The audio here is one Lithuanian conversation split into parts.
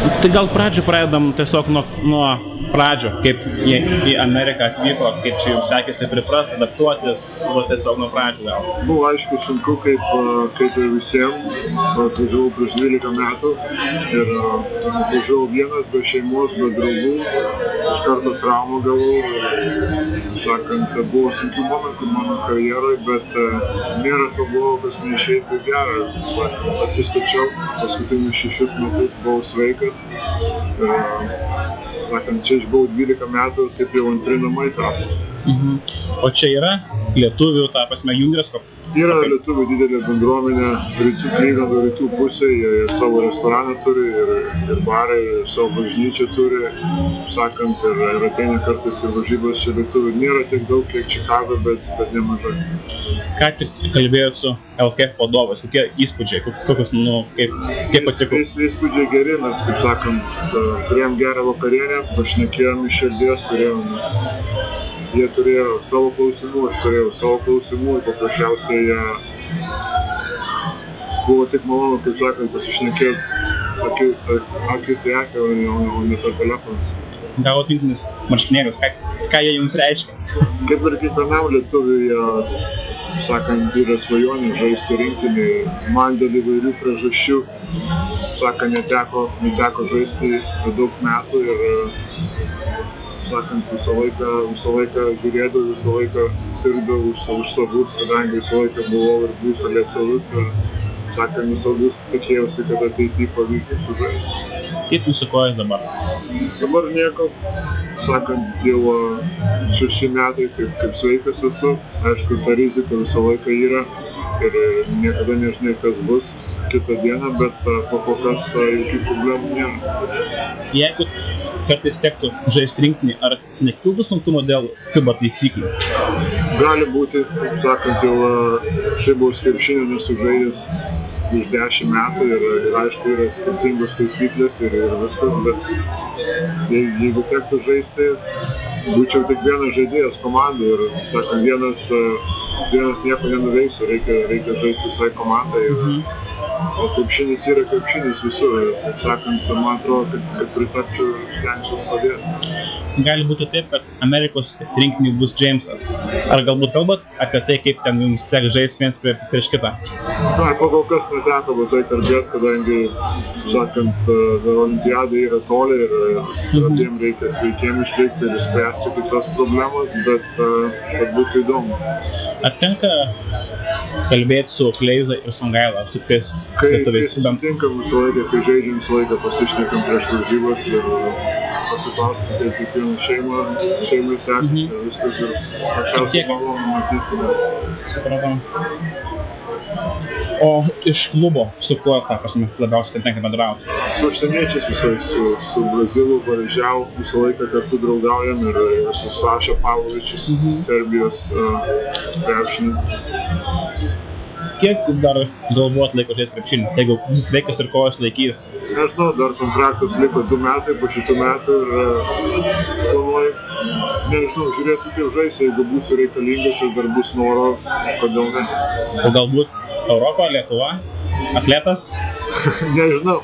Tai gal pradžią pradedam tiesiog nuo pradžio, kaip jie į Ameriką atvyko, kaip čia jums sekėsi priprasti, adaptuotis, tiesiog nuo pradžių gal. Buvo aišku sunku, kaip ir visiems. Atvažiavau prieš 12 metų ir atvažiavau vienas, be šeimos, be draugų. Iš karto traumą gavau. Sakant, buvo sunkių momentų mano karjeroje, bet nėra to blogo, kas neišeitų gerą. Atsistačiau, paskutinius 6 metus buvau sveikas. Sakant, čia aš buvau 12 metų, taip jau antri namai tapo. O čia yra lietuvių, ta prasme, jungiras? Yra lietuvių didelė bendruomenė, Klivlendo rytų pusėje, jie savo restoraną turi ir barai, ir savo bažnyčią turi, sakant, ir ateina kartais ir varžybos čia lietuvių. Nėra tiek daug, kiek Čikago, bet nemažai. Ką tik kalbėjot su LKF vadovas, kokie įspūdžiai, kokius, kaip patiko? Įspūdžiai geri, mes, kaip sakant, turėjom gerą vakarienę, pašnekėjom iš širdies, jie turėjo savo klausimų, aš turėjau savo klausimų ir paprasčiausiai buvo tik malonu, kaip sakant, pasišnekėti akis į akį, o ne per telefoną. Gavot rinktinės marškinėlius, ką jie jums reiškia? Kaip ir kiekvienam lietuviui, sakant, yra svajonė žaisti rinktinį. Man dėl įvairių priežasčių, sakant, neteko žaisti daug metų ir sakant, visą laiką žiūrėdavau, visą laiką sirgdavau už savus, kadangi visą laiką buvau ir būsiu lietuvis ir, sakant, visus tikėjausi, kad ateityje pavyks sužaisti. Kaip jūsų kojas dabar? Dabar nieko, sakant, jau 6 metai kaip sveikas esu. Aišku, ta rizika visą laiką yra ir niekada nežinai, kas bus kitą dieną, bet kol kas jokių problemų nėra. Jeigu kartais tektų žaisti rinktinį, ar nekiltų sunkumo dėl FIBA taisyklių? Gali būti, sakant, jau FIBOS krepšinio nesu žaidęs už 10 metų ir aišku yra skirtingos taisyklės ir viskas, bet jeigu tektų žaisti, būčiau tik vienas žaidėjas komandai ir, sakant, vienas nieko nenuveiks, reikia žaisti visai komandai. O krepšinis yra krepšinis visur, taip sakant, man atrodo, kad pritapčiau ir stengčiau padėti. Gali būti taip, kad Amerikos rinktinį bus Jamesas. Ar galbūt kalbat apie tai, kaip ten jums teks žaisti viens prieš kitą? Na, kol kas neteko apie tai kalbėti, kadangi, sakant, olimpiada yra toli ir abiem reikia sveikiem išlikti ir išspręsti kitas problemas, bet kad būtų įdomu. Ar tenka kalbėti su Kleiza ir Songaila, su kitais lietuviais? Kai susitinkam visą laiką, kai žaidžiam visą laiką, pasišnekam prieš varžybas ir pasiklausim, kaip kiekvieną šeimai sekasi ir viskas ir pačiausiai malonu matyti. Supratom. O iš klubo, su kuo labiausiai tenka bendrauti? Su užsieniečiais visais, su Brazilu, Varžau, visą laiką kartu draugaujam ir su Saša Pavlovičius, Serbijos krepšinį. Kiek dar galvojat laiko žaisti krepšinį, jeigu sveikas ir kojas laikys? Nežinau, dar kontraktas liko 2 metai, po šitų metų ir planuoju, nežinau, žiūrėsiu kaip žaisiu, jeigu būsiu reikalingas ir dar bus noro, kodėl ne. O galbūt Europa, Lietuva, atletas? Nežinau,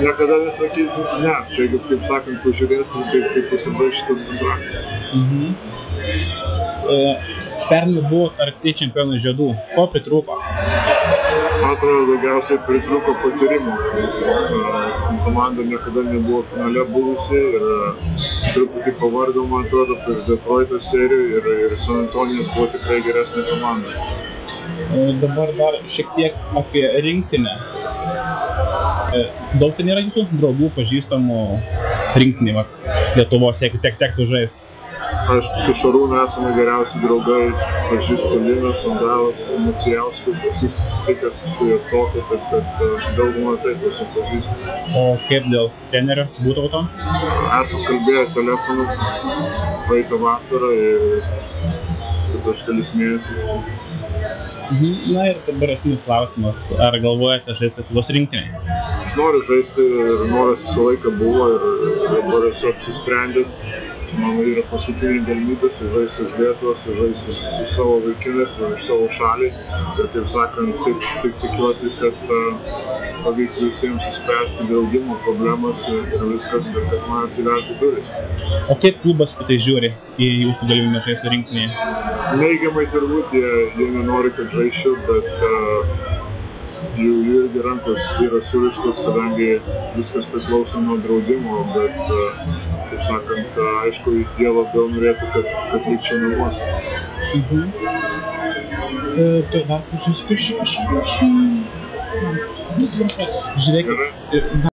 niekada nesakysiu, ne, čia jeigu, kaip sakant, pažiūrėsim, kaip pasibaigs šitas kontraktas. Pernai buvo arti čempionų žiedų. Ko pritrūko? Man atrodo, daugiausiai pritrūko patyrimo. Komanda niekada nebuvo finale buvusi ir truputį pavardau, man atrodo, prieš Detroito serijų ir San Antonijos buvo tikrai geresnė komanda. Dabar dar šiek tiek apie rinktinę. Daug ten yra jūsų draugų, pažįstamų rinktinį Lietuvos, jeigu tektų žaisti? Aš su Šarūnu esame geriausi draugai, pažįstu Liną, Songalas, Macijauską, susitikęs su Jotokė, kad daugumą taip esu pažįstu. O kaip dėl trenerio Būtauto? Esam kalbėję telefonu praeitą vasarą ir prieš kelis mėnesius. Na ir dabar esminis klausimas, ar galvojate žaisti Lietuvos rinktinėje? Aš noriu žaisti ir noras visą laiką buvo ir dabar esu apsisprendęs. Mano yra paskutinė galimybė sužaisti už Lietuvą, sužaisti su savo vaikinais, už savo šalį. Ir kaip sakant, tik tikiuosi, kad pavyks visiems įspręsti draudimo problemas ir viskas, ir kad man atsivertų duris. O kaip klubas tai žiūri į jūsų galimybę žaisti rinktinėje? Neigiamai turbūt, jie nenori, kad žaisčiau, bet jų irgi rankos yra surištos, kadangi viskas priklauso nuo draudimo, bet, kaip sakant, aišku, jie labiau norėtų, kad likčiau namuose. Tai dar, žiūrėkit,